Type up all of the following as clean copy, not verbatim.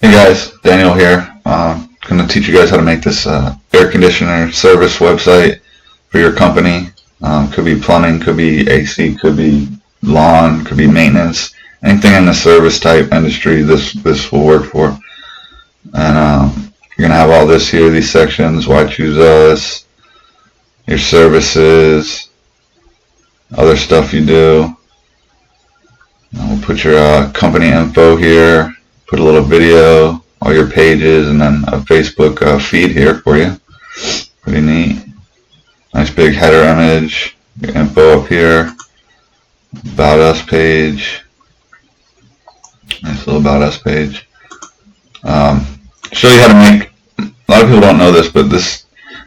Hey guys, Daniel here. Going to teach you guys how to make this air conditioner service website for your company. Could be plumbing, could be AC, could be lawn, could be maintenance. Anything in the service type industry, this will work for. And you're going to have all this here, these sections: why choose us, your services, other stuff you do. We'll put your company info here. Put a little video, all your pages, and then a Facebook feed here for you. Pretty neat. Nice big header image, your info up here, about us page, nice little about us page. Show you how to make, a lot of people don't know this, but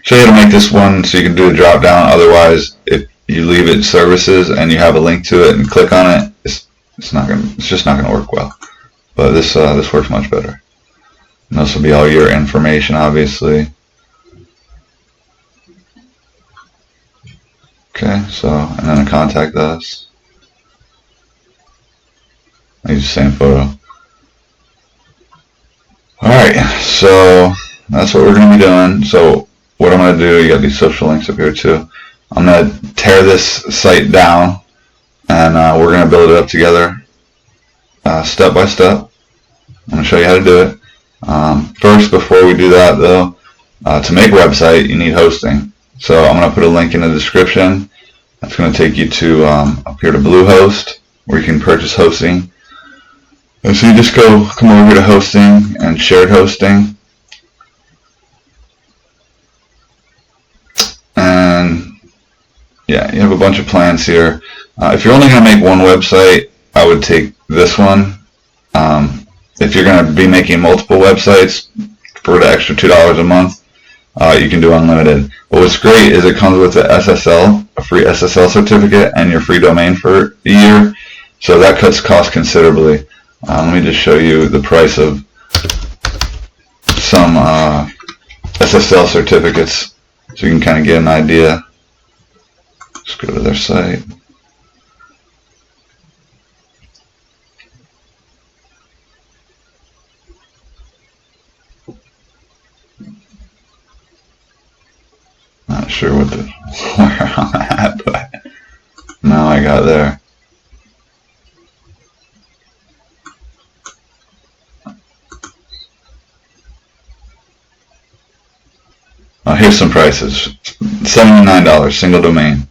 show you how to make this one so you can do a drop down. Otherwise, if you leave it services and you have a link to it and click on it, it's just not gonna work well. But this works much better. And this will be all your information, obviously. Okay, so, and then contact us. I use the same photo. Alright, so that's what we're going to be doing. So what I'm going to do, you got these social links up here too. I'm going to tear this site down, and we're going to build it up together. Step by step. I'm going to show you how to do it. First, before we do that though, to make a website you need hosting. So I'm going to put a link in the description. That's going to take you to up here to Bluehost, where you can purchase hosting. And so you just come over to hosting and shared hosting. And yeah, you have a bunch of plans here. If you're only going to make one website, I would take this one. If you're going to be making multiple websites for the extra $2 a month, you can do unlimited. But what's great is it comes with a SSL, a free SSL certificate, and your free domain for a year. So that cuts costs considerably. Let me just show you the price of some SSL certificates so you can kind of get an idea. Just go to their site. Not sure where I'm at, but now I got there. Here's some prices. $79 single domain.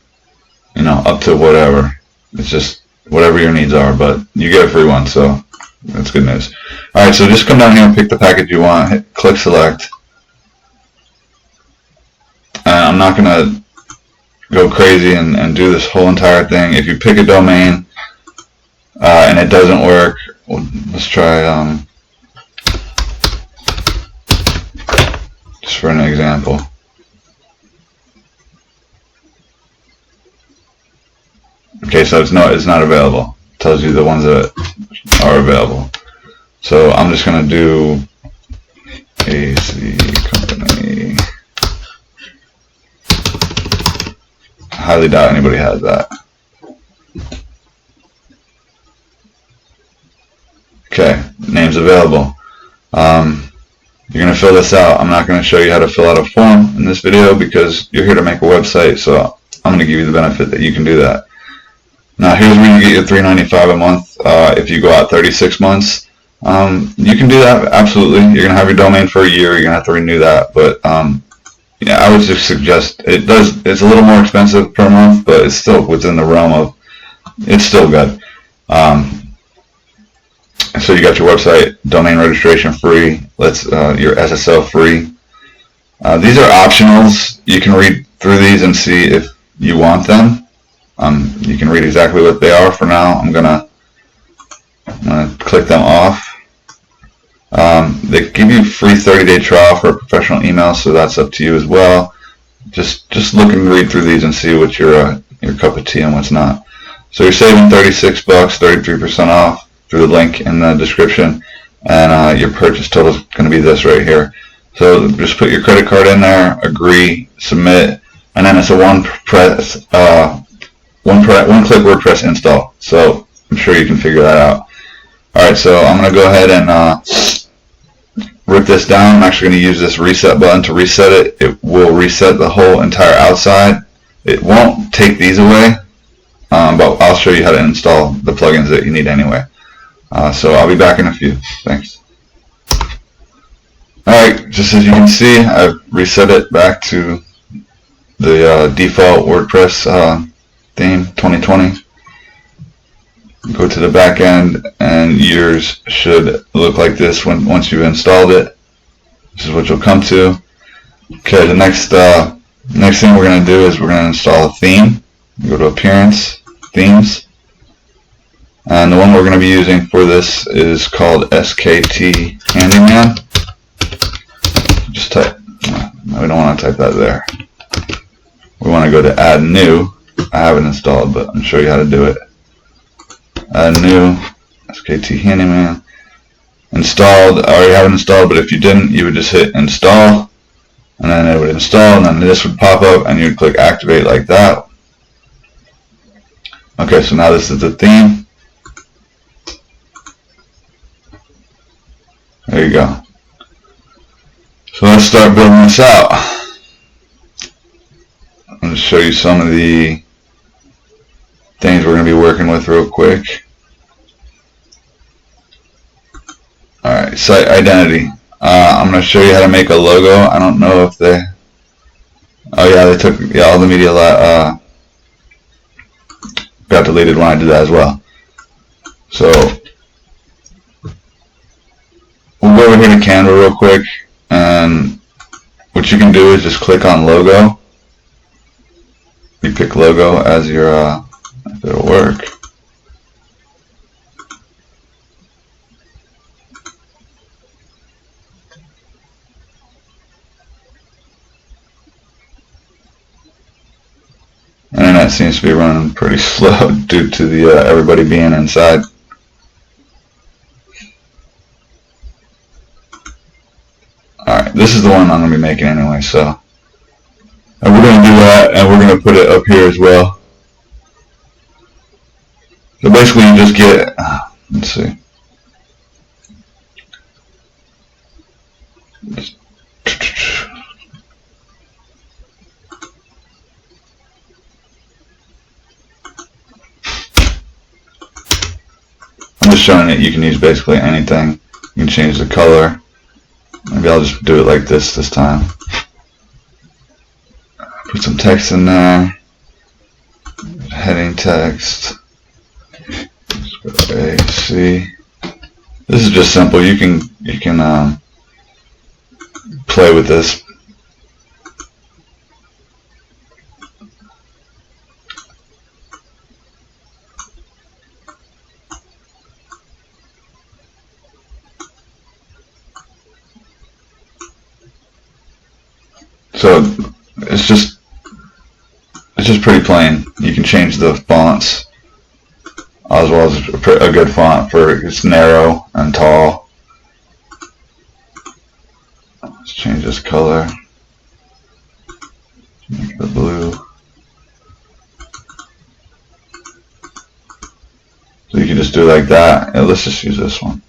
You know, up to whatever. It's just whatever your needs are, but you get a free one, so that's good news. Alright, so just come down here and pick the package you want. Click select. I'm not going to go crazy and do this whole entire thing. If you pick a domain and it doesn't work, let's try, just for an example. Okay, so it's not available. It tells you the ones that are available. So I'm just going to do AC company. Highly doubt anybody has that. Okay, name's available. You're going to fill this out. I'm not going to show you how to fill out a form in this video because you're here to make a website, so I'm going to give you the benefit that you can do that. Now here's where you get your $3.95 a month. If you go out 36 months, you can do that, absolutely. You're going to have your domain for a year. You're going to have to renew that, but yeah, I would just suggest it's a little more expensive per month, but it's still within the realm of, it's still good. So you got your website, domain registration free, your SSL free. These are optionals. You can read through these and see if you want them. You can read exactly what they are. For now, I'm gonna click them off. They give you free 30-day trial for a professional email, so that's up to you as well. Just look and read through these and see what's your cup of tea and what's not. So you're saving $36, 33% off through the link in the description, and your purchase total is going to be this right here. So just put your credit card in there, agree, submit, and then it's a one-click WordPress install. So I'm sure you can figure that out. Alright, so I'm going to go ahead and rip this down. I'm actually going to use this reset button to reset it. It will reset the whole entire outside. It won't take these away, but I'll show you how to install the plugins that you need anyway. So I'll be back in a few. Thanks. Alright, just as you can see, I've reset it back to the default WordPress theme 2020. Go to the back end, and yours should look like this once you've installed it. This is what you'll come to. Okay, the next thing we're going to do is we're going to install a theme. Go to Appearance, Themes, and the one we're going to be using for this is called SKT Handyman. Just type. No, we don't want to type that there. We want to go to Add New. I have it installed, but I'm showing you how to do it. Add New, SKT Handyman. Installed. I already have it installed, but if you didn't, you would just hit Install, and then it would install, and then this would pop up, and you'd click Activate like that. Okay, so now this is the theme. There you go. So let's start building this out. I'm going to show you some of the things we're going to be working with real quick. Alright, site identity. I'm going to show you how to make a logo. I don't know if they... Oh yeah, they took all the media got deleted when I did that as well. So we'll go over here to Canva real quick, and what you can do is just click on logo. You pick logo as your if it'll work. Internet seems to be running pretty slow due to the everybody being inside. Alright, this is the one I'm going to be making anyway, so. And we're going to do that, and we're going to put it up here as well. So basically you just get, let's see. I'm just showing it. You can use basically anything. You can change the color. Maybe I'll just do it like this time. Put some text in there. Heading text. AC. This is just simple. You can play with this. So it's just pretty plain. You can change the fonts as well as a good font for it's narrow and tall. Let's change this color. Make the blue. So you can just do it like that. Yeah, let's just use this one.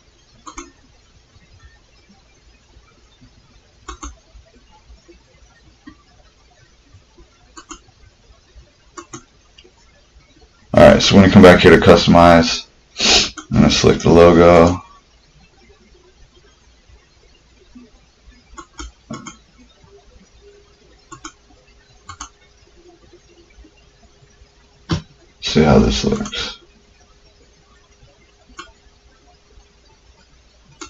Alright, so when you come back here to customize, I'm going to select the logo. See how this looks.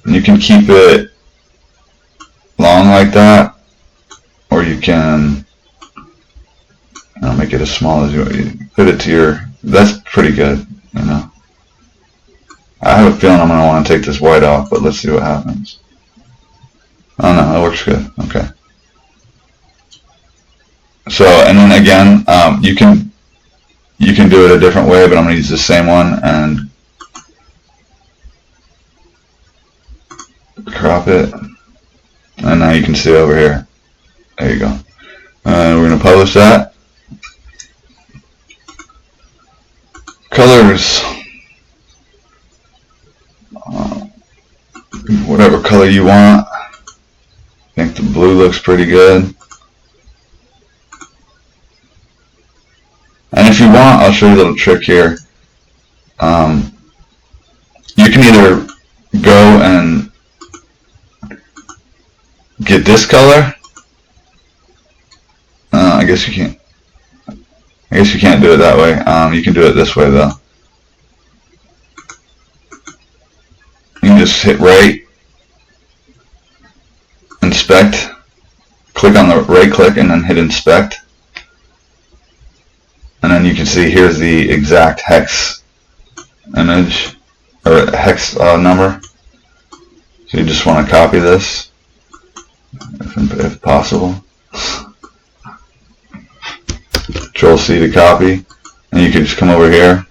And you can keep it long like that, or you can make it as small as you want. You fit it to your. That's pretty good, you know. I have a feeling I'm going to want to take this white off, but let's see what happens. Oh no, that works good. Okay. So, and then again, you can do it a different way, but I'm going to use the same one and crop it. And now you can see over here. There you go. And we're going to publish that. Colors, whatever color you want. Blue looks pretty good. And if you want, I'll show you a little trick here. You can either go and get this color. I guess you can't. I guess you can't do it that way. You can do it this way though. You can just hit right, inspect, click on the right click, and then hit inspect. And then you can see here's the exact hex image or hex number. So you just want to copy this if possible. Control C to copy, and you could just come over here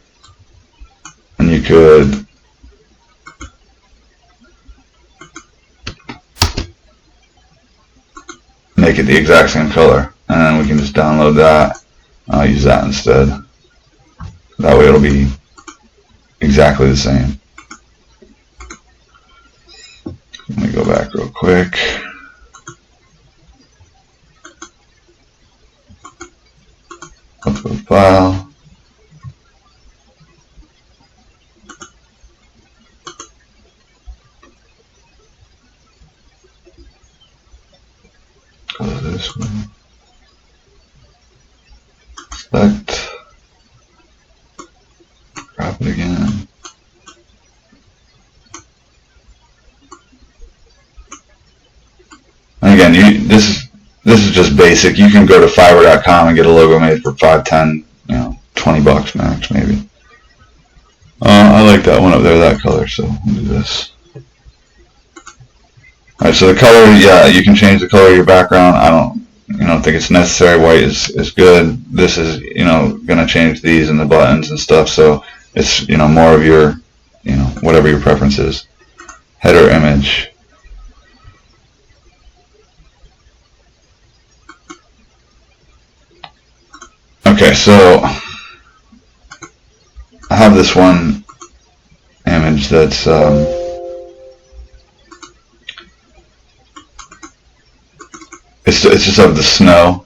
and you could make it the exact same color, and then we can just download that. I'll use that instead. That way it'll be exactly the same. Let me go back real quick. Upload file. Go to this one. Select. Grab it again. And again, this is just basic. You can go to Fiverr.com and get a logo made for $5, $10, $20 max maybe. I like that one up there, that color, so we'll do this. Alright, so the color, yeah, you can change the color of your background. I don't think it's necessary. White is good. This is, gonna change these and the buttons and stuff, so it's, more of your, whatever your preference is. Header image. Okay, so I have this one image that's it's just of the snow.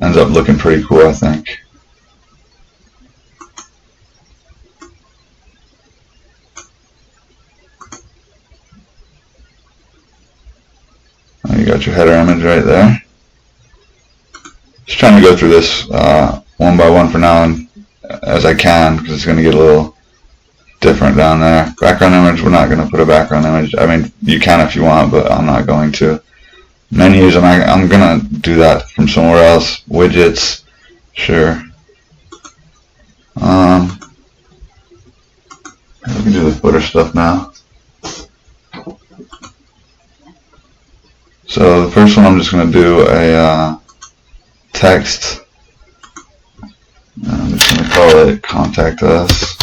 Ends up looking pretty cool, I think. You got your header image right there. Just trying to go through this one by one for now, and as I can, because it's going to get a little different down there. Background image, we're not going to put a background image. I mean, you can if you want, but I'm not going to. Menus, I'm going to do that from somewhere else. Widgets, sure. We can do the footer stuff now. So the first one, I'm just going to do a text. I'm just going to call it contact us.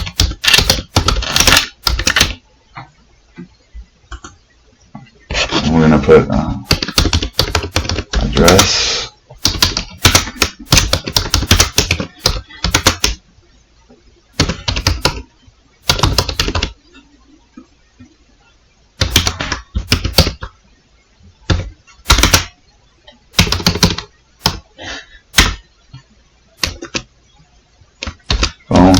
And we're going to put address. Phone.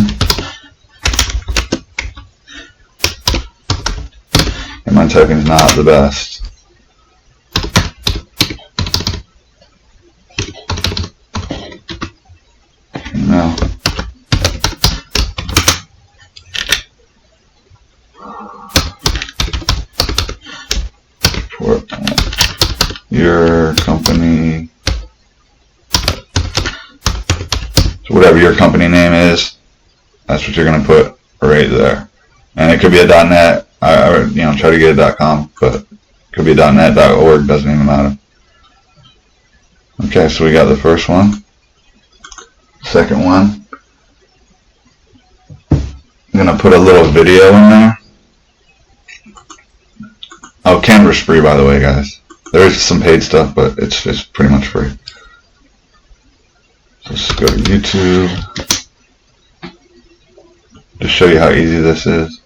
And my typing's not the best. Email. For your company. So whatever your company name is, that's what you're going to put right there. And it could be a .net, or try to get a .com, but it could be a .net, .org, doesn't even matter. Okay, so we got the first one. Second one, I'm going to put a little video in there. Oh, Canva's free, by the way, guys. There is some paid stuff, but it's pretty much free. So let's go to YouTube. Just show you how easy this is.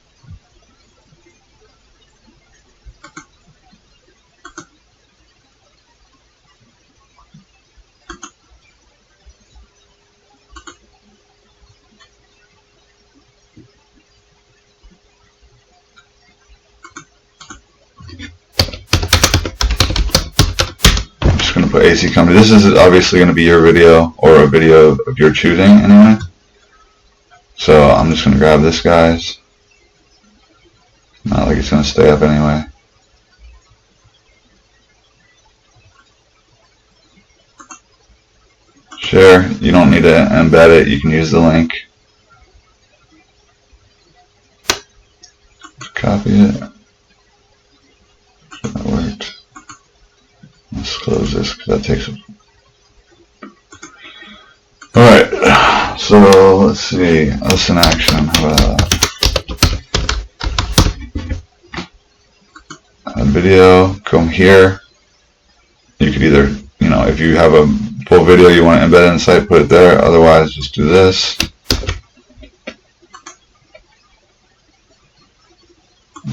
put AC company. This is obviously going to be your video, or a video of your choosing anyway. So I'm just going to grab this, guys. Not like it's going to stay up anyway. Share. You don't need to embed it. You can use the link. Copy it. That worked. Let's close this because that takes. Alright, so let's see. Us in action. How about a video? Come here. You could either, you know, if you have a full video you want to embed in the site, put it there. Otherwise, just do this.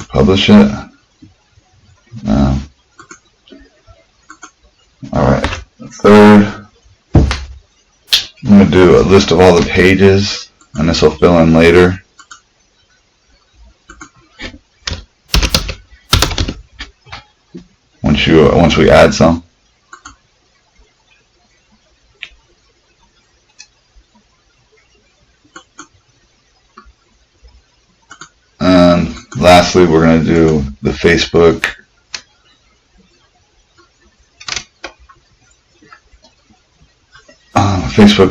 Publish it. Alright, third, I'm going to do a list of all the pages, and this will fill in later. Once we add some. And lastly, we're going to do the Facebook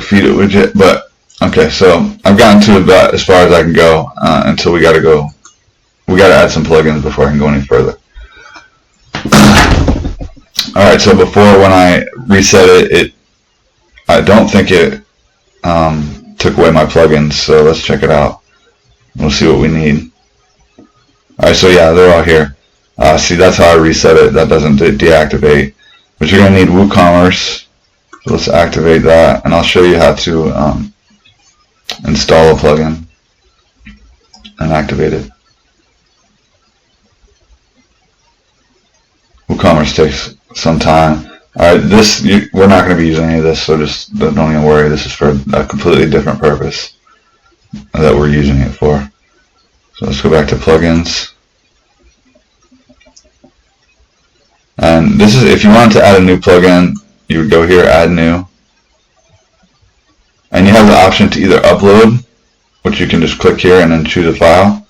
feed it widget. But okay, so I've gotten to about as far as I can go until we got to add some plugins before I can go any further. Alright, so before, when I reset it, I don't think it took away my plugins, so let's check it out. We'll see what we need. Alright, so yeah, they're all here. See, that's how I reset it. That doesn't deactivate. But you're going to need Woocommerce. So let's activate that, and I'll show you how to install a plugin and activate it. Woocommerce takes some time. Alright, we're not going to be using any of this, so just don't even worry. This is for a completely different purpose that we're using it for. So let's go back to plugins. And this is, if you wanted to add a new plugin, you would go here, add new. And you have the option to either upload, which you can just click here and then choose a file,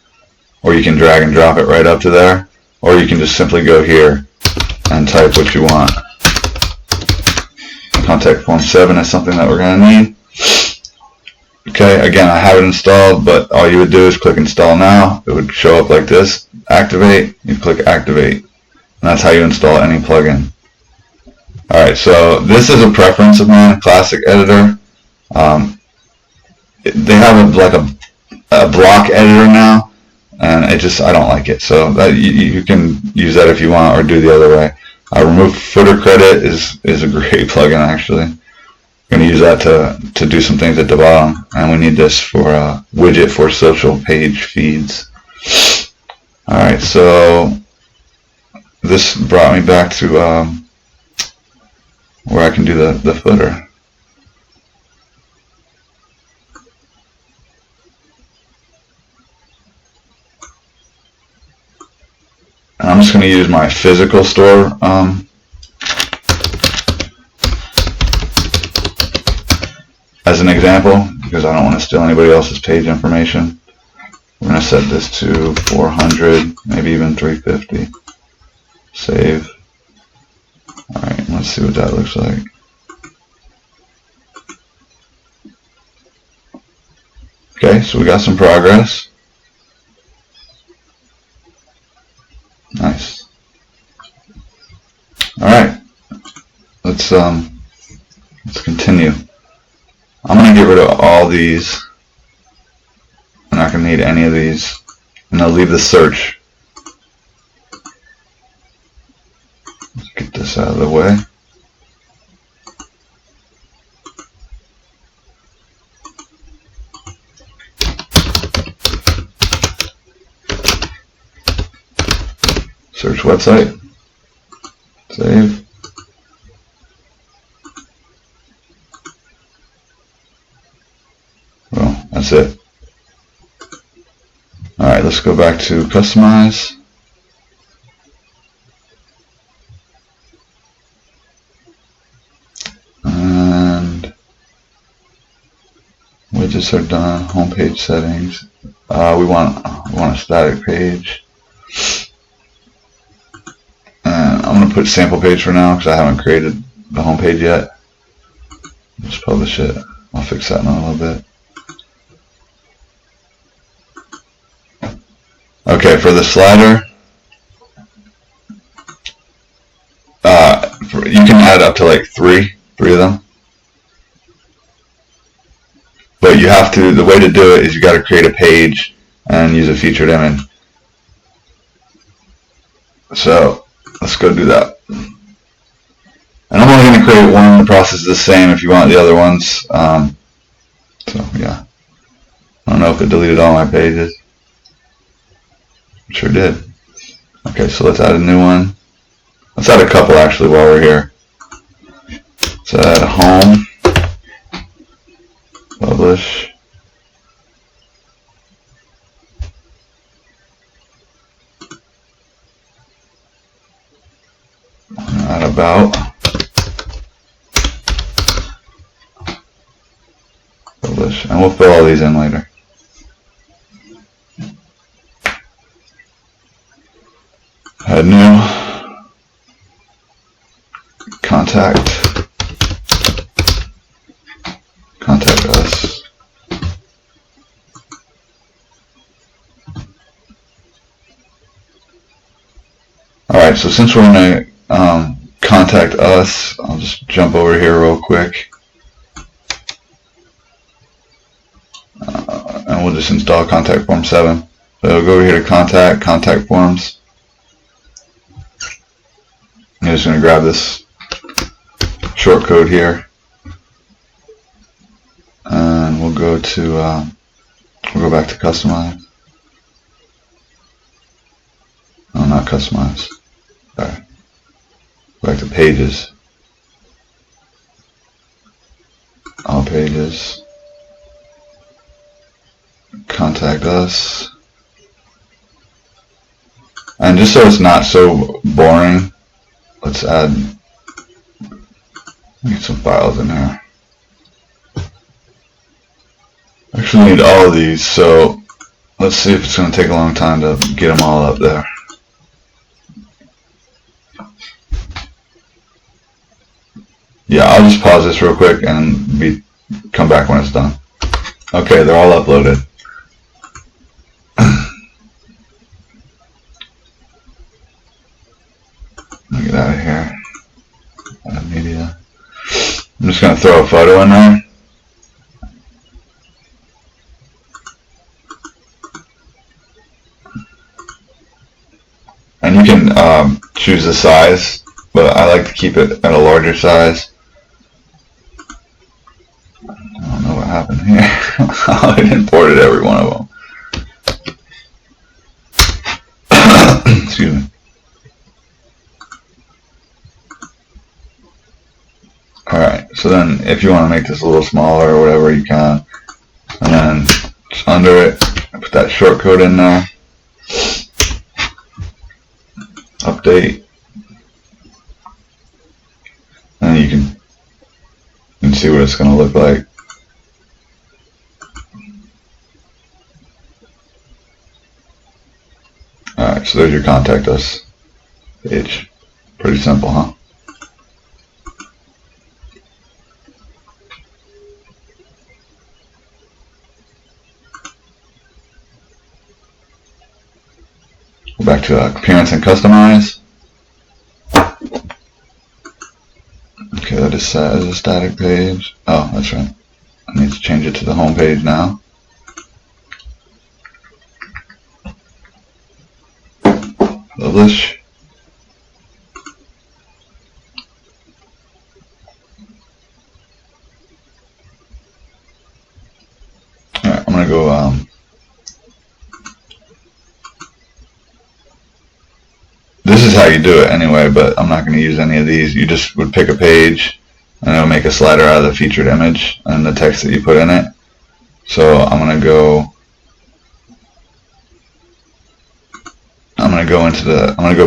or you can drag and drop it right up to there, or you can just simply go here and type what you want. Contact form 7 is something that we're going to need. Okay, again, I have it installed, but all you would do is click install now. It would show up like this. Activate, you click activate. And that's how you install any plugin. Alright, so this is a preference of mine, Classic Editor. They have a block editor now, and I don't like it. So that, you can use that if you want, or do the other way. Remove footer credit is a great plugin, actually. I'm going to use that to do some things at the bottom, and we need this for a widget for social page feeds. Alright, so this brought me back to where I can do the footer. And I'm just going to use my physical store as an example, because I don't want to steal anybody else's page information. We're going to set this to 400, maybe even 350. Save. Alright, let's see what that looks like. Okay, so we got some progress. Nice. Alright, let's continue. I'm going to get rid of all these. I'm not going to need any of these. And I'll leave the search. Let's get this out of the way. Search website. Save. Well, that's it. Alright, let's go back to customize. Widgets are done. Homepage settings. We want a static page. And I'm going to put sample page for now because I haven't created the homepage yet. Just publish it. I'll fix that in a little bit. Okay, for the slider, you can add up to like three of them. But you have to, the way to do it is you got to create a page and use a featured image. So let's go do that. And I'm only going to create one. The process is the same if you want the other ones. So yeah, I don't know if it deleted all my pages. It sure did. Okay, so let's add a new one. Let's add a couple actually while we're here. So add home, publish, add about, publish, and we'll fill all these in later. Add new, contact us. Alright, so since we're going to contact us, I'll just jump over here real quick. And we'll just install contact form 7. So go over here to contact forms. I'm just going to grab this short code here. And we'll go to, we'll go back to customize. No, not customize. Sorry. Go back to pages. All pages. Contact us. And just so it's not so boring, let's add, get some files in there. Actually need all of these, so let's see if it's going to take a long time to get them all up there. Yeah, I'll just pause this real quick and come back when it's done. Okay, they're all uploaded. Let me get out of here. Add media. I'm just going to throw a photo in there. And you can choose the size, but I like to keep it at a larger size. I don't know what happened here. I imported every one of them. Excuse me. Alright, so then if you want to make this a little smaller or whatever, you can. And then just under it, put that short code in there. Update. And you can see what it's going to look like. Alright, so there's your contact us page. Pretty simple, huh? Go back to appearance and customize. Okay, that is set as a static page. Oh, that's right. I need to change it to the home page now. Publish. Alright, I'm going to go this is how you do it anyway, but I'm not going to use any of these. You just would pick a page and it'll make a slider out of the featured image and the text that you put in it. So I'm going to go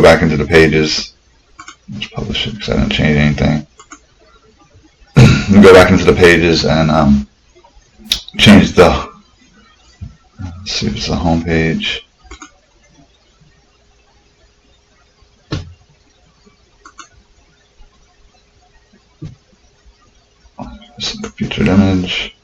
back into the pages. Let's publish it because I didn't change anything. I'm going to go back into the pages and change the, let's see if it's the home page. This is the featured image.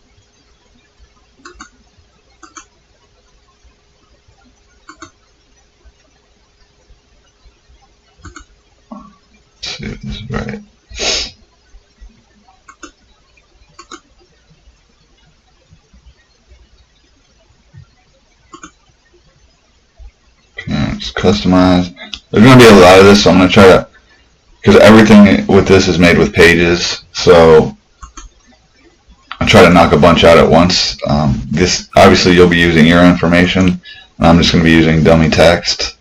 Let's see if this is right. Just customize. There's going to be a lot of this, so I'm going to try to, because everything with this is made with pages, so I'll try to knock a bunch out at once. This, obviously you'll be using your information, and I'm just going to be using dummy text.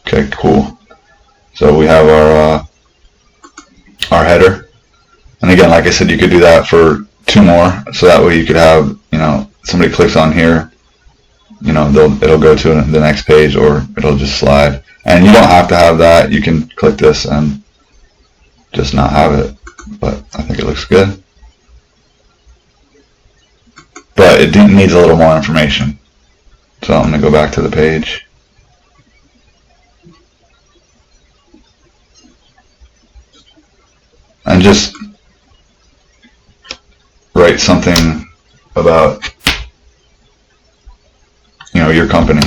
Okay, cool. So we have our header, and again, like I said, you could do that for 2 more, so that way you could have, you know, somebody clicks on here, you know, it'll go to the next page, or it'll just slide. And you don't have to have that. You can click this and just not have it, but I think it looks good. But it needs a little more information. So I'm going to go back to the page. And just write something about, you know, your company.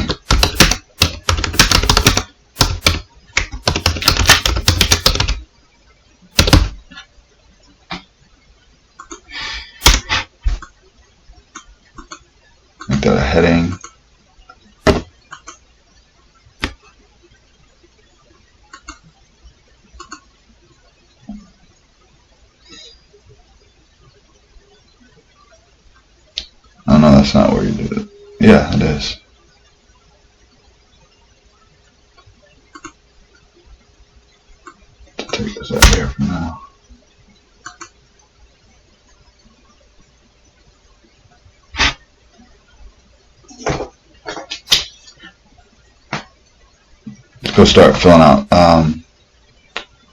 Make that a heading. Oh no, that's not where you did it. Yeah, it is. Take this out here for now. Let's go start filling out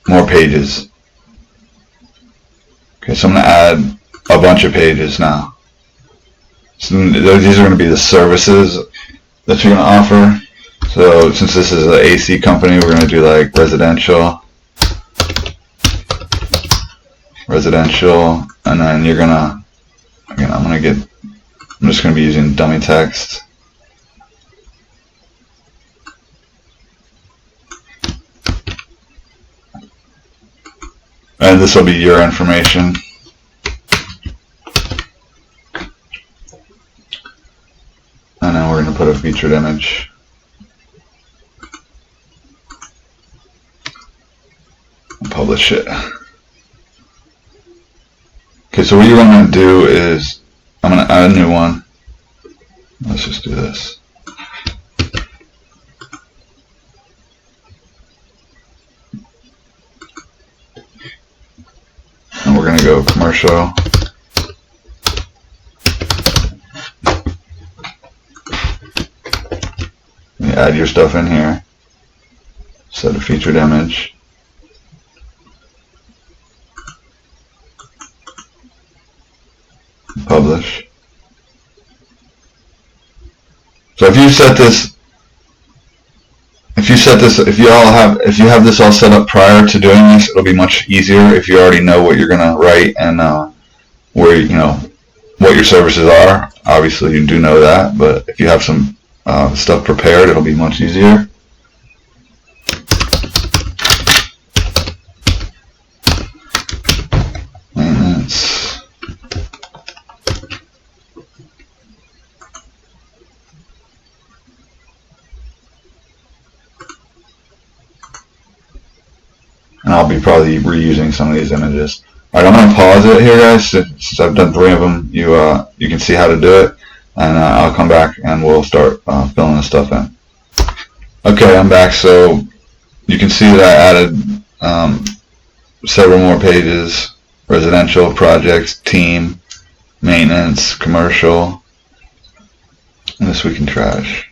more pages. Okay, so I'm going to add a bunch of pages now. So these are going to be the services that you're going to offer. So since this is an AC company, we're going to do like residential, and then you're going to, again, I'm just going to be using dummy text. And this will be your information. And then we're going to put a featured image. And publish it. Okay, so what you're going to do is, I'm going to add a new one. Let's just do this. And we're going to go commercial. You add your stuff in here. Set a featured image. Publish. So if you set this, if you have this all set up prior to doing this, it'll be much easier if you already know what you're gonna write and where, you know, what your services are. Obviously you do know that, but if you have some stuff prepared, it'll be much easier. Maintenance. And I'll be probably reusing some of these images. Alright, I'm going to pause it here, guys. Since I've done 3 of them, you can see how to do it. And I'll come back and we'll start filling this stuff in. Okay, I'm back. So you can see that I added several more pages: residential, projects, team, maintenance, commercial, and this week in trash.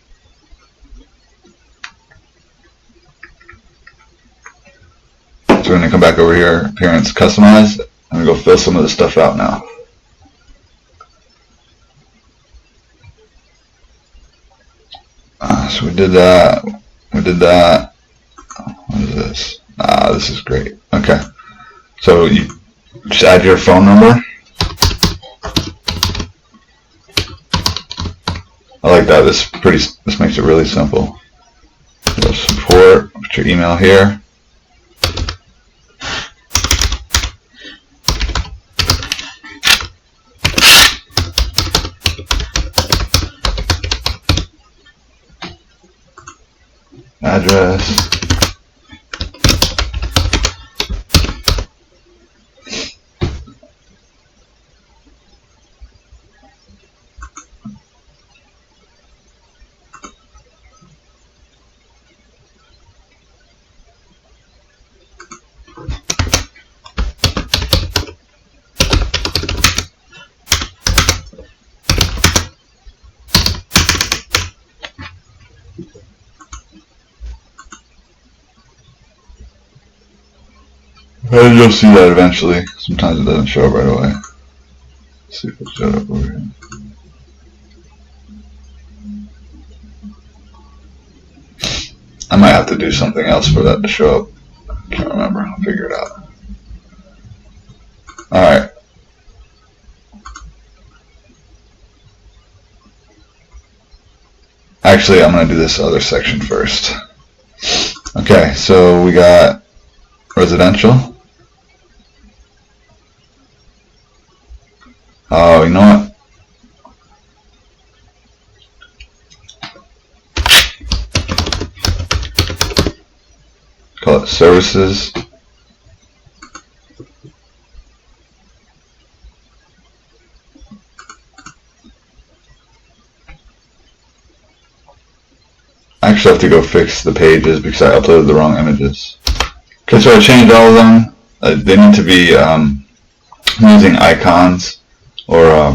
So we're going going to come back over here, appearance, customize. I'm going to go fill some of this stuff out now. So we did that. We did that. What is this? This is great. Okay. So you just add your phone number. I like that. This makes it really simple. So support. Put your email here. Address. And you'll see that eventually. Sometimes it doesn't show up right away. Let's see if it showed up over here. I might have to do something else for that to show up. I can't remember. I'll figure it out. Alright. Actually, I'm going to do this other section first. Okay, so we got residential. Oh, you know what? Call it services. I actually have to go fix the pages because I uploaded the wrong images. Okay, so I changed all of them. They need to be using icons or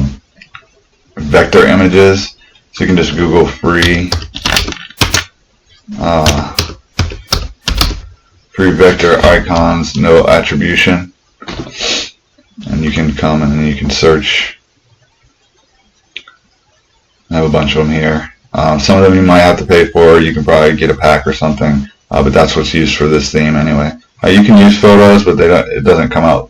vector images. So you can just Google free vector icons, no attribution, and you can come and you can search. I have a bunch of them here. Some of them you might have to pay for. You can probably get a pack or something, but that's what's used for this theme anyway. You can use photos, but it doesn't come out.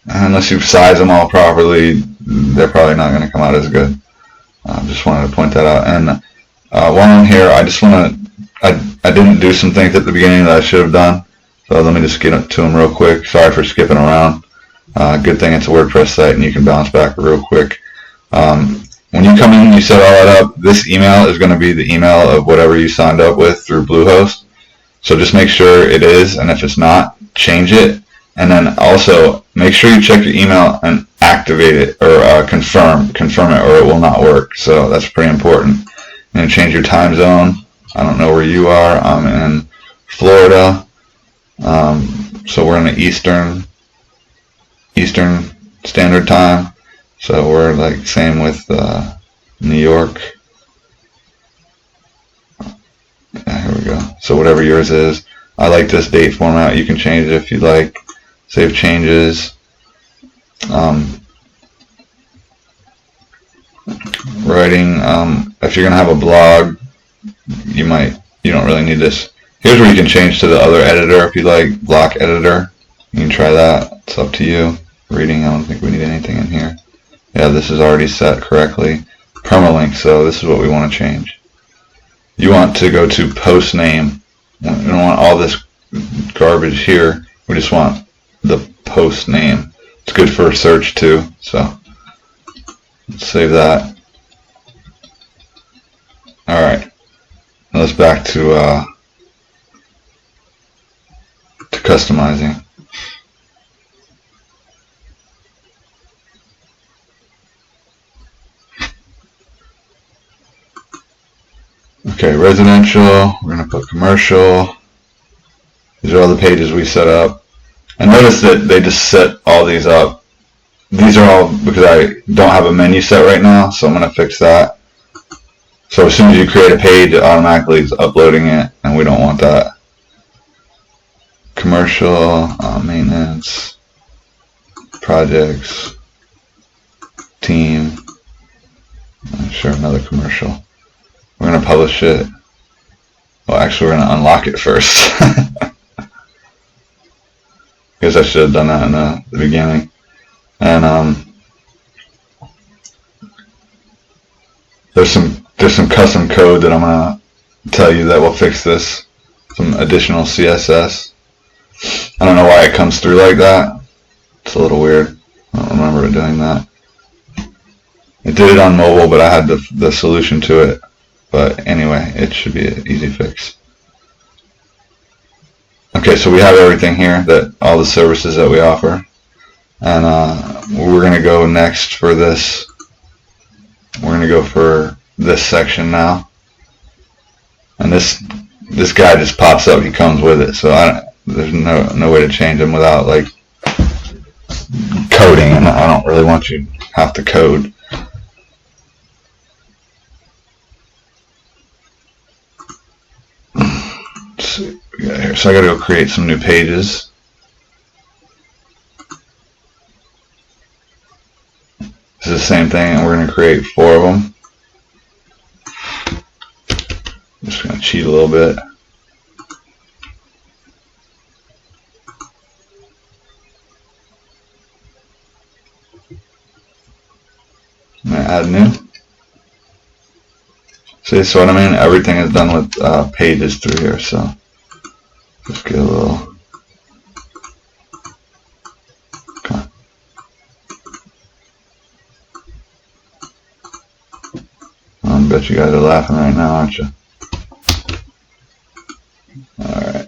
Unless you size them all properly, they're probably not going to come out as good. Just wanted to point that out. And while I'm here, I just want to, I didn't do some things at the beginning that I should have done. So let me just get to them real quick. Sorry for skipping around. Good thing it's a WordPress site and you can bounce back real quick. When you come in and you set all that up, this email is going to be the email of whatever you signed up with through Bluehost. So just make sure it is, and if it's not, change it. And then also make sure you check your email and activate it or confirm it, or it will not work. So that's pretty important. And change your time zone. I don't know where you are. I'm in Florida, so we're in the Eastern Standard Time. So we're like same with New York. Yeah, here we go. So whatever yours is. I like this date format. You can change it if you like. Save changes. Writing. If you're gonna have a blog, you don't really need this. Here's where you can change to the other editor if you like. Block editor. You can try that. It's up to you. Reading. I don't think we need anything in here. Yeah, this is already set correctly. Permalink. So this is what we want to change. You want to go to post name. We don't want all this garbage here. We just want the post name. It's good for search too. So let's save that. All right. Now let's back to customizing. Okay, residential, we're going to put commercial. These are all the pages we set up. And notice that they just set all these up. These are all because I don't have a menu set right now, so I'm going to fix that. So as soon as you create a page, it automatically is uploading it, and we don't want that. commercial, maintenance, projects, team. Sure, another commercial. We're going to publish it. Well, actually, we're going to unlock it first. Guess I should have done that in the beginning. And there's some custom code that I'm going to tell you that will fix this. Some additional CSS. I don't know why it comes through like that. It's a little weird. I don't remember it doing that. It did it on mobile, but I had the solution to it. But anyway, it should be an easy fix. Okay, so we have everything here, that all the services that we offer. And we're going to go next for this. We're going to go for this section now. And this guy just pops up. He comes with it. So there's no way to change him without like coding. And I don't really want you to have to code. Let's see what we got here. So I got to go create some new pages. This is the same thing, and we're going to create 4 of them. I'm just going to cheat a little bit. I'm going to add new. See, so what I mean? Everything is done with pages through here, so just get a little. I bet you guys are laughing right now, aren't you? Alright.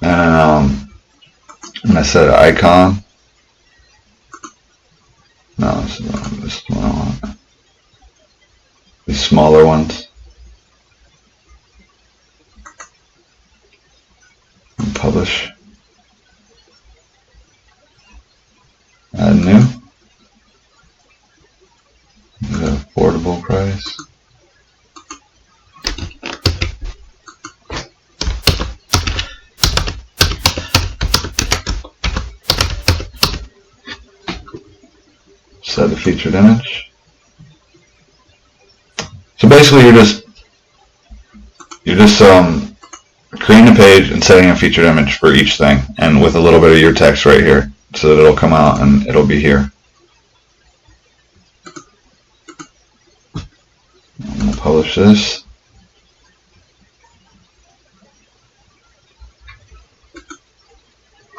And I'm going to set an icon. No, this is what I want. These smaller ones. And publish. Add new. The affordable price. Set the featured image. So basically, you're just creating a page and setting a featured image for each thing, and with a little bit of your text right here, so that it'll come out and it'll be here. I'm going to publish this.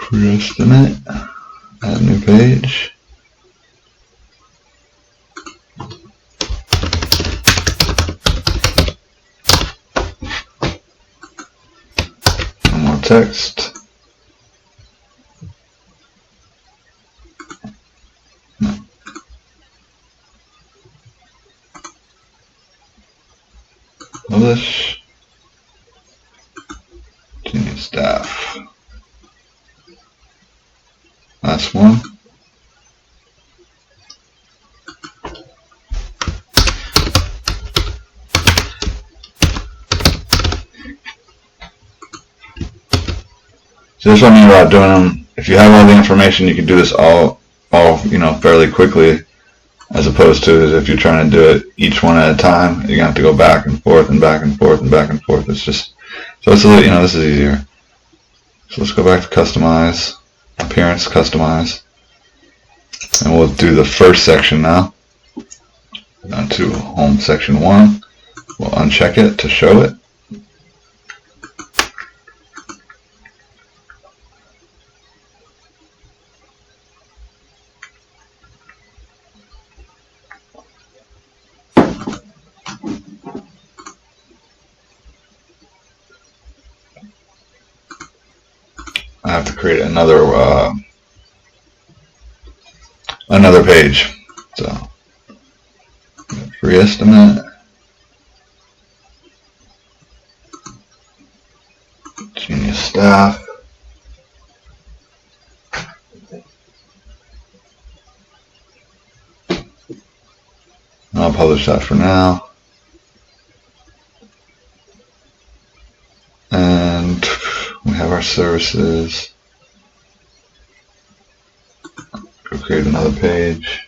Free estimate. Add new page. One more text. Publish. Junior staff. Last one. So this is what I mean about doing them. If you have all the information, you can do this all fairly quickly, as opposed to if you're trying to do it each one at a time, you're gonna have to go back and forth and back and forth and back and forth. It's just so it's this is easier. So let's go back to customize, appearance, customize, and we'll do the first section now. Down to home section 1. We'll uncheck it to show it. I have to create another page. So free estimate, junior staff, I'll publish that for now. Woocommerce services. Go create another page.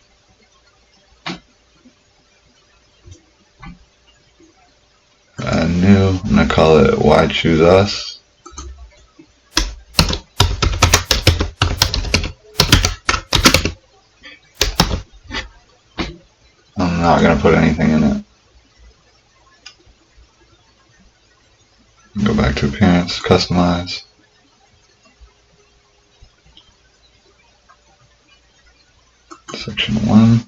Add new. I'm going to call it Why Choose Us. I'm not going to put anything in it. Go back to Appearance, Customize. Section 1.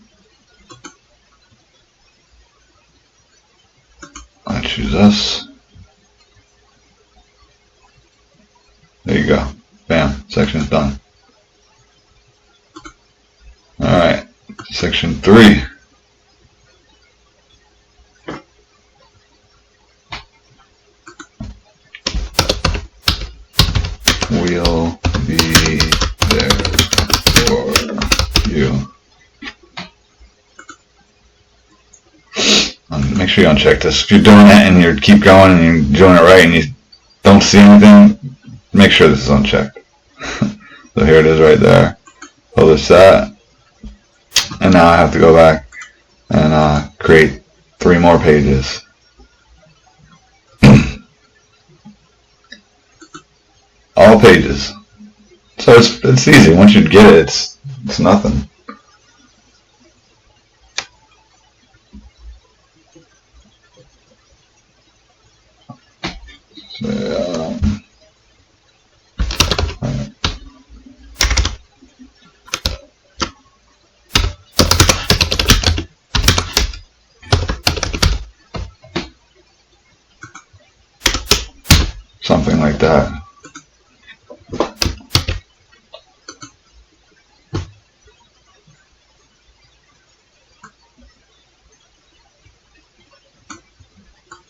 I choose us. There you go. Bam. Section's done. Alright. Section 3. We'll be there for you. Make sure you uncheck this. If you're doing it and you keep going and you're doing it right and you don't see anything, make sure this is unchecked. So here it is right there. Publish that. And now I have to go back and create 3 more pages. All pages. So it's easy. Once you get it, it's nothing. So, something like that.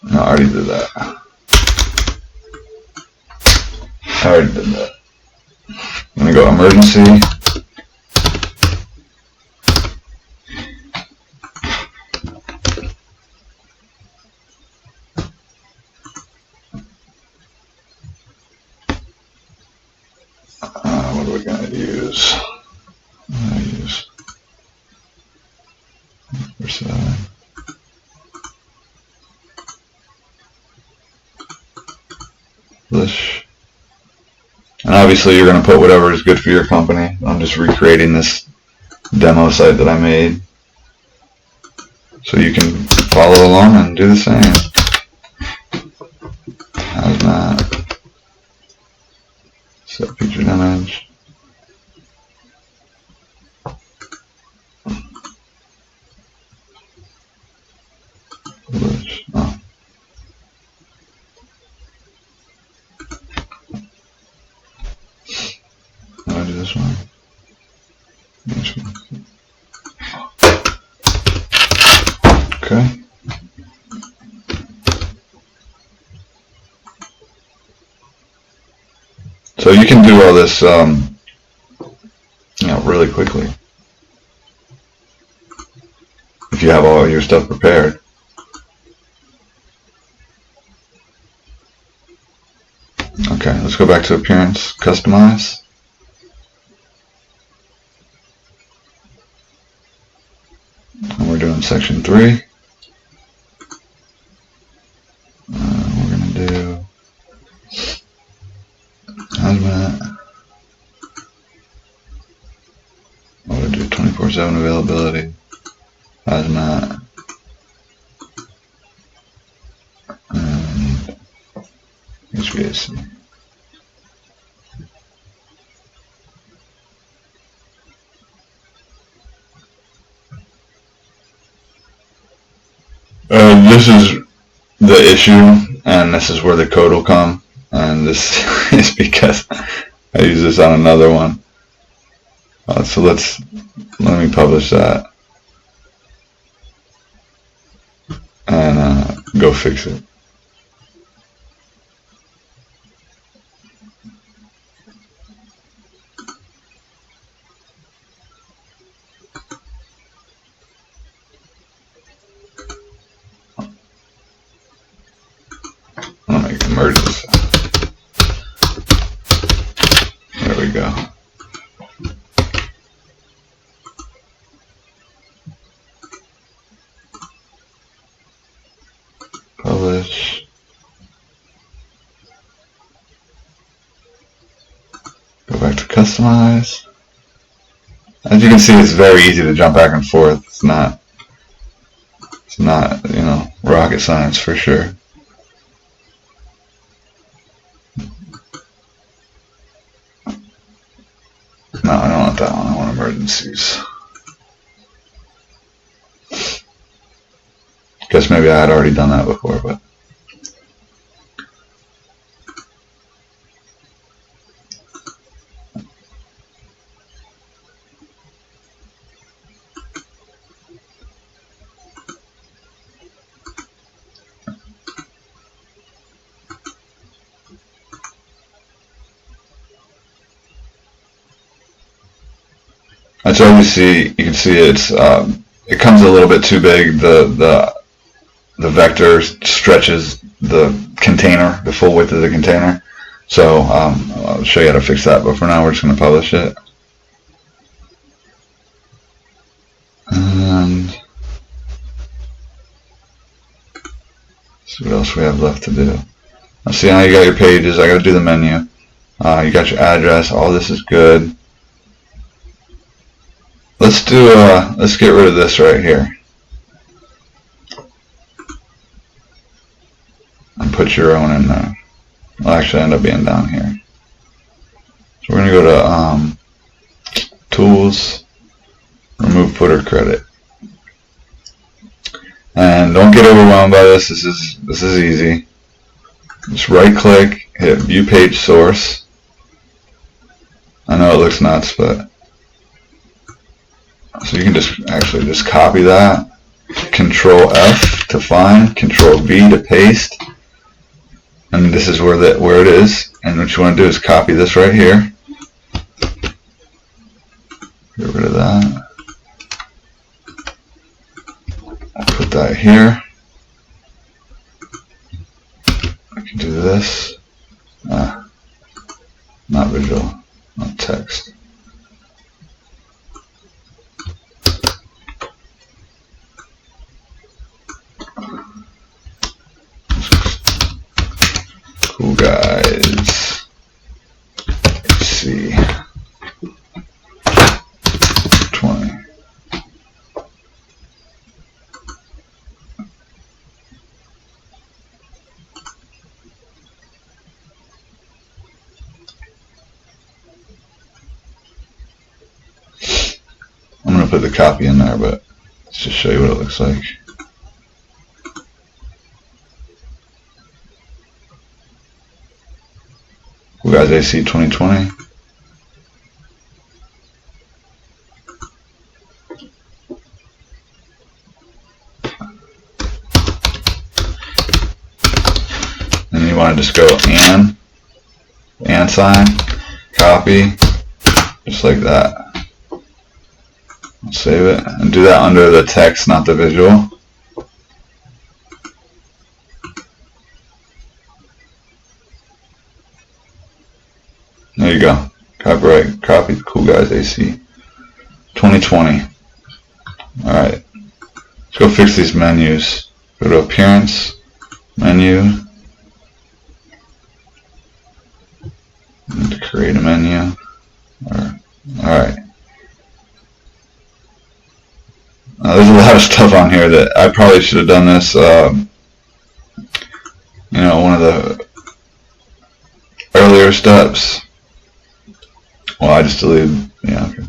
No, I already did that. I already did that. I'm going to go emergency. What are we going to use? I'm going to use %. Publish. And obviously you're going to put whatever is good for your company. I'm just recreating this demo site that I made so you can follow along and do the same. How's that? Set featured image. Publish. Oh. How do I do this one? Okay. So you can do all this, really quickly if you have all your stuff prepared. Okay, let's go back to Appearance, Customize. And we're doing section 3. We're going to do hazmat. We're going to do 24/7 availability, hazmat, and HVAC. This is the issue, and this is where the code will come, and this is because I use this on another one. So let me publish that and go fix it. I'll make emergency. Publish. Go back to customize. As you can see, it's very easy to jump back and forth. It's not, you know, rocket science for sure. No, I don't want that one. I want emergencies. Guess maybe I had already done that before, but that's why you can see it's it comes a little bit too big. The vector stretches the container, the full width of the container. So I'll show you how to fix that, but for now we're just going to publish it. And see what else we have left to do. Let's see, now you got your pages. I got to do the menu. You got your address. All this is good. Let's get rid of this right here. And put your own in there. It'll actually end up being down here. So we're going to go to Tools, Remove Footer Credit. And don't get overwhelmed by this. This is easy. Just right click, hit View Page Source. I know it looks nuts, but so you can just copy that. Control F to find, Control V to paste. And this is where it is. And what you want to do is copy this right here. Get rid of that. I'll put that here. I can do this. Not visual, not text. Cool guys. Let's see. 20. I'm going to put the copy in there, but let's just show you what it looks like. Cool guys AC 2020. And you want to just go and sign, copy, just like that. Save it and do that under the text, not the visual. There you go. Copyright, copy, Cool Guys AC 2020. Alright. Let's go fix these menus. Go to Appearance, Menu. Need to create a menu. Alright. There's a lot of stuff on here that I probably should have done this. You know, one of the earlier steps. Well, I just deleted. Yeah, okay.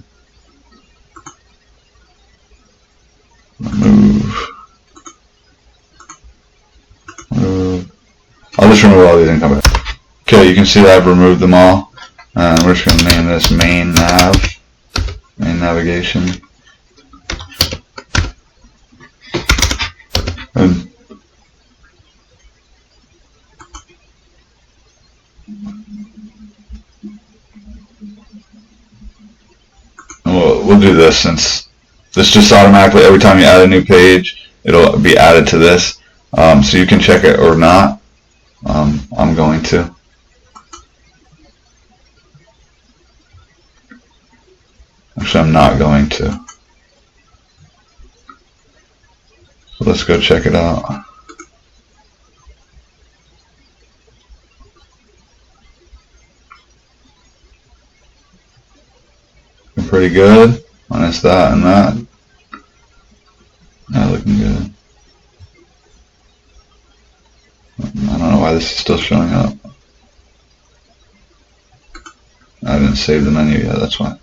Remove. I'll just remove all these and come back. Okay, you can see that I've removed them all. And we're just going to name this main navigation. And we'll do this, since this just automatically, every time you add a new page, it'll be added to this. So you can check it or not. I'm going to. Actually, I'm not going to. So let's go check it out. pretty good. Minus that and that. Not looking good. I don't know why this is still showing up. I didn't save the menu yet, that's why.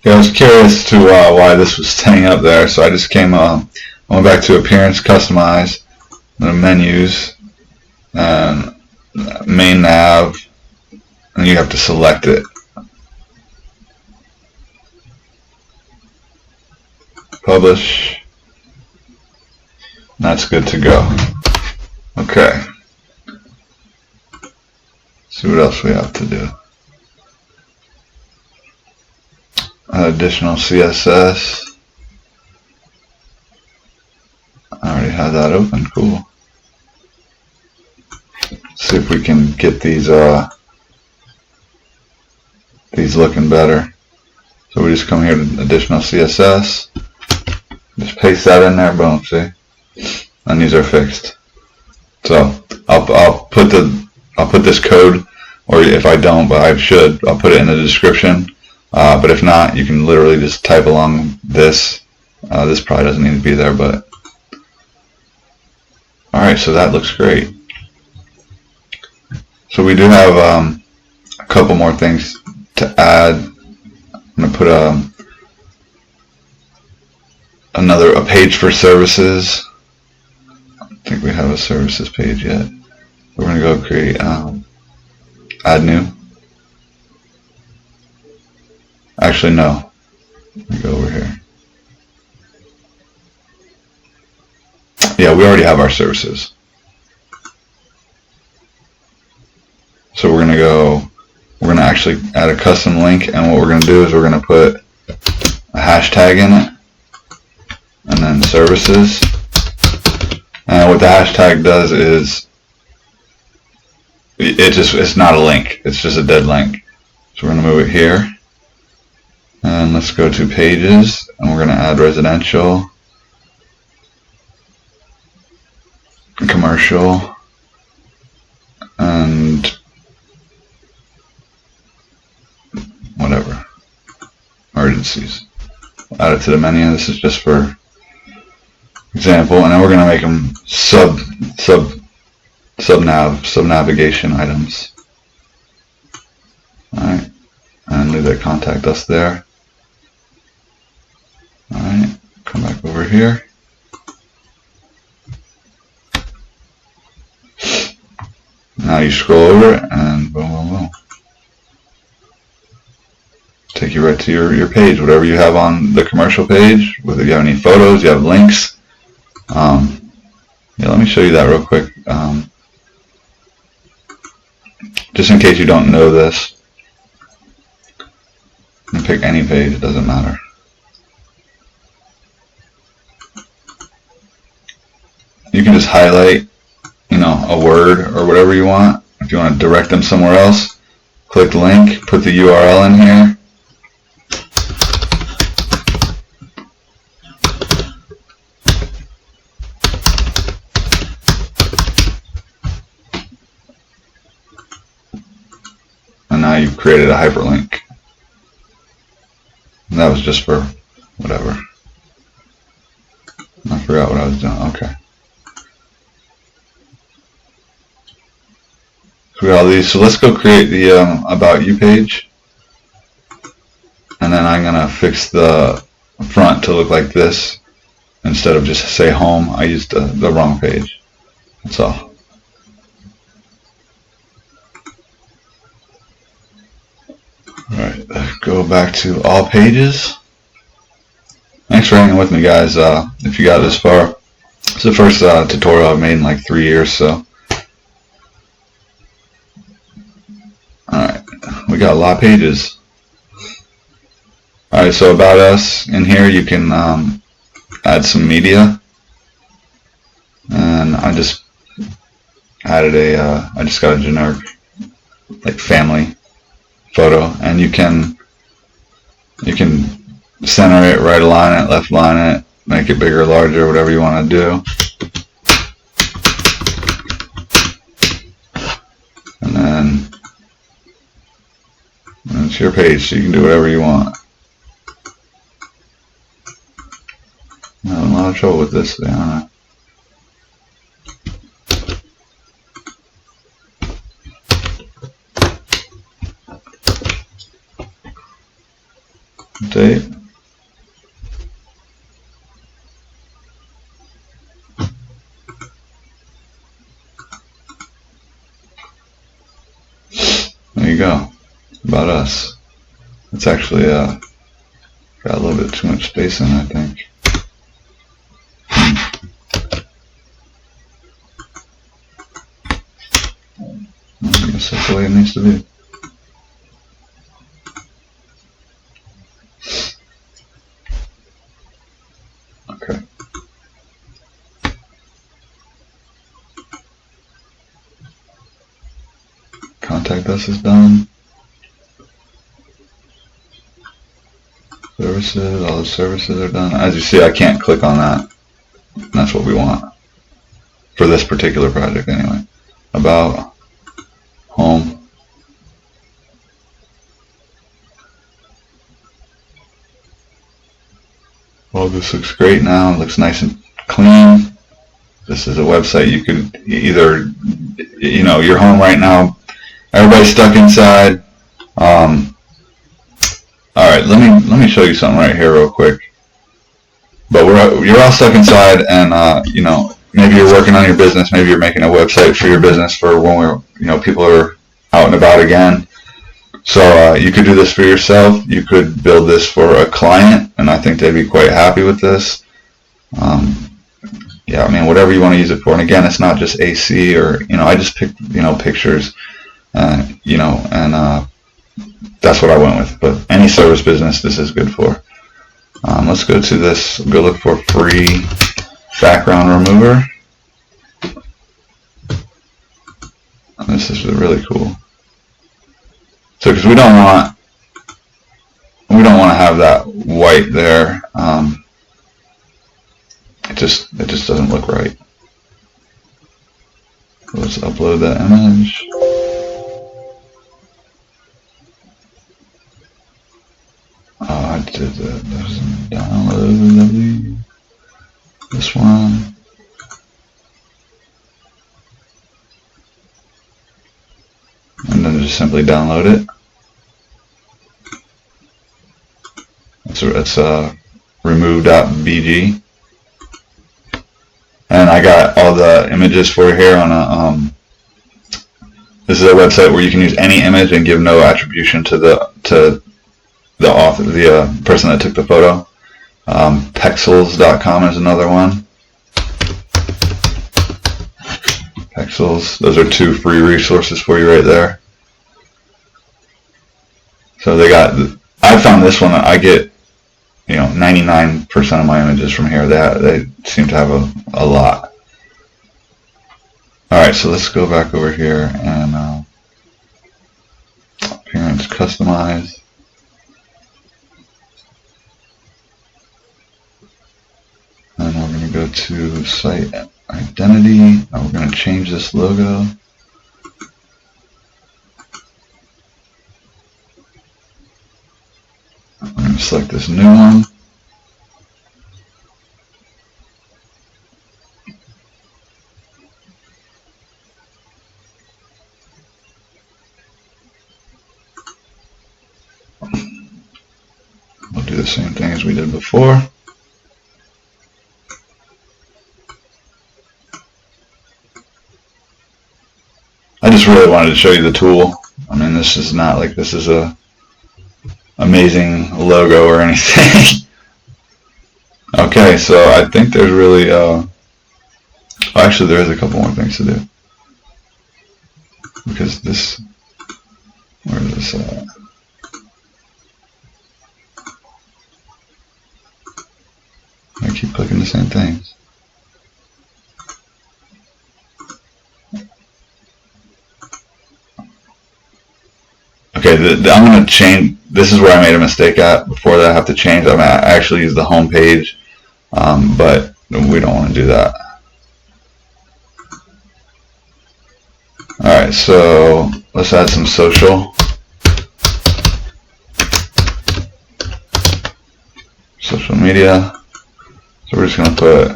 Yeah, I was curious to why this was staying up there, so I just came I went back to Appearance, Customize, the menus, and main nav, and you have to select it. Publish. That's good to go. Okay. See what else we have to do. Additional CSS. I already have that open. Cool. Let's see if we can get these looking better. So we just come here to additional CSS. Just paste that in there. Boom. See, and these are fixed. So I'll put this code, or if I don't, but I should, I'll put it in the description. But if not, you can literally just type along this. This probably doesn't need to be there, but alright, so that looks great. So we do have a couple more things to add. I'm going to put a page for services. I don't think we have a services page yet. We're going to go create add new. Actually, no. Let me go over here. Yeah, we already have our services. So we're going to actually add a custom link, and what we're going to do is we're going to put a hashtag in it, and then services. And what the hashtag does is it's not a link, it's just a dead link. So we're going to move it here. And let's go to pages, and we're going to add residential, commercial, and whatever, emergencies. We'll add it to the menu. This is just for example, and then we're going to make them sub-navigation items. Alright, and leave that contact us there. Alright, come back over here. Now you scroll over it, and boom, boom, boom. Take you right to your page, whatever you have on the commercial page, whether you have any photos, you have links. Yeah, let me show you that real quick. Just in case you don't know this. You can pick any page, it doesn't matter. You can just highlight, a word or whatever you want. If you want to direct them somewhere else, click link, put the URL in here. And now you've created a hyperlink. And that was just for whatever. I forgot what I was doing. Okay. So we got all these. So let's go create the About You page. And then I'm going to fix the front to look like this. Instead of just say home, I used the wrong page. That's all. Alright, go back to all pages. Thanks for hanging with me, guys. If you got this far, it's the first tutorial I've made in like 3 years, so. Alright, we got a lot of pages. Alright, so about us in here, you can add some media, and I just added I just got a generic like family photo, and you can center it, right align it, left align it, make it bigger, larger, whatever you want to do. And then it's your page, so you can do whatever you want. I'm having a lot of trouble with this today, aren't I? Date. There you go. About us. It's actually got a little bit too much space in it, I think. I guess that's the way it needs to be. Okay. Contact us is done. Services, all the services are done. As you see, I can't click on that. That's what we want for this particular project anyway. About, home. Well, this looks great now. It looks nice and clean. This is a website you could either, you know, you're home right now. Everybody's stuck inside. All right, let me show you something right here real quick. But you're all stuck inside, and you know, maybe you're working on your business. Maybe you're making a website for your business for when people are out and about again. So you could do this for yourself. You could build this for a client, and I think they'd be quite happy with this. Yeah, I mean, whatever you want to use it for. And again, it's not just AC or, I just picked, pictures, and that's what I went with. But any service business, this is good for. Let's go to this. Go look for free background remover. And this is really cool. So, because we don't want to have that white there. It just doesn't look right. Let's upload that image. I did that. There's download this one. And then just simply download it. It's remove.bg. And I got all the images for here on a. This is a website where you can use any image and give no attribution to the author, the person that took the photo. Pexels.com is another one. Pexels. Those are 2 free resources for you right there. So they got. I found this one. I get 99% of my images from here. They seem to have a lot. Alright, so let's go back over here and appearance customize. And we're going to go to site identity, and we're going to change this logo. I'm going to select this new one. We'll do the same thing as we did before. I just really wanted to show you the tool. I mean, this is not like this is a amazing logo or anything. Okay, so I think there's really actually there is a couple more things to do, because this, where is this at? I keep clicking the same things. Okay, I'm going to change. This is where I made a mistake at. Before that, I have to change. I actually use the home page, but we don't want to do that. Alright, so let's add some social. Social media. So we're just going to put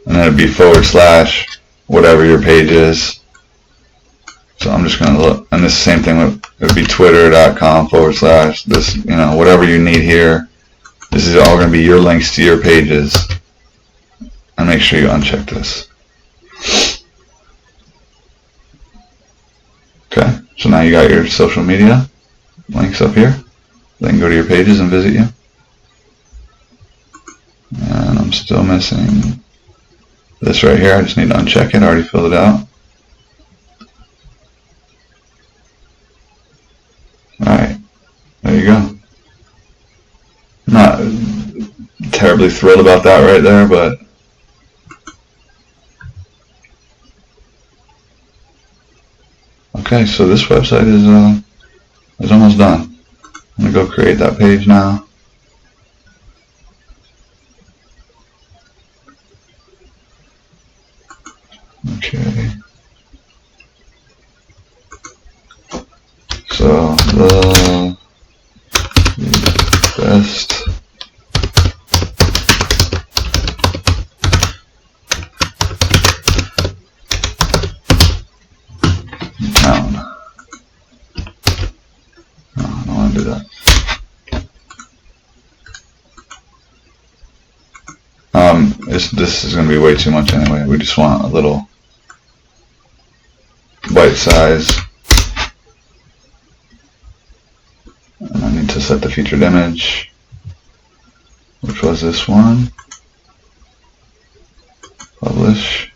and then it'd be / whatever your page is. So I'm just going to look, and this same thing would be twitter.com / this, you know, whatever you need here. This is all going to be your links to your pages. And make sure you uncheck this. Okay, so now you got your social media links up here. Then go to your pages and visit you. And I'm still missing this right here. I just need to uncheck it. I already filled it out. Alright, there you go. Not terribly thrilled about that right there, but okay, so this website is almost done. I'm gonna go create that page now. Okay. So the best town. No, I don't want to do that. This is going to be way too much anyway. We just want a little bite size. And I need to set the featured image, which was this one. Publish.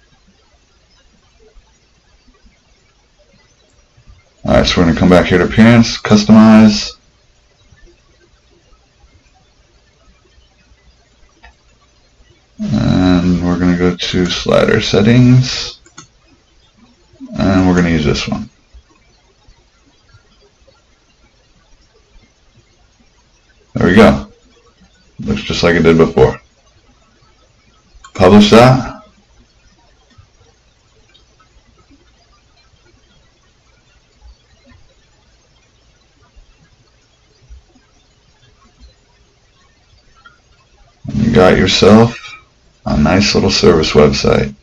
Alright, so we're going to come back here to appearance, customize. And we're going to go to slider settings. And we're going to use this one. There we go. Looks just like it did before. Publish that. And you got yourself a nice little service website.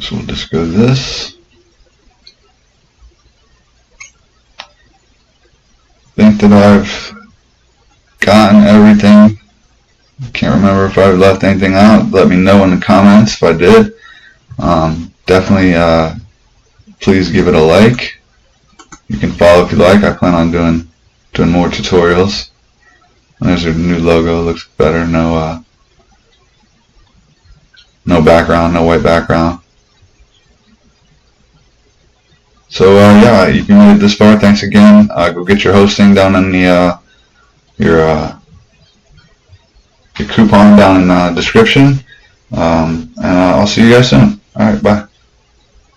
So we'll just go to this. Think that I've gotten everything. Can't remember if I've left anything out. Let me know in the comments if I did. Definitely please give it a like. You can follow if you like. I plan on doing more tutorials. And there's a new logo. Looks better. No background. No white background. So yeah, you can made it this far. Thanks again. Go get your hosting down in the your coupon down in the description. And I'll see you guys soon. All right, bye.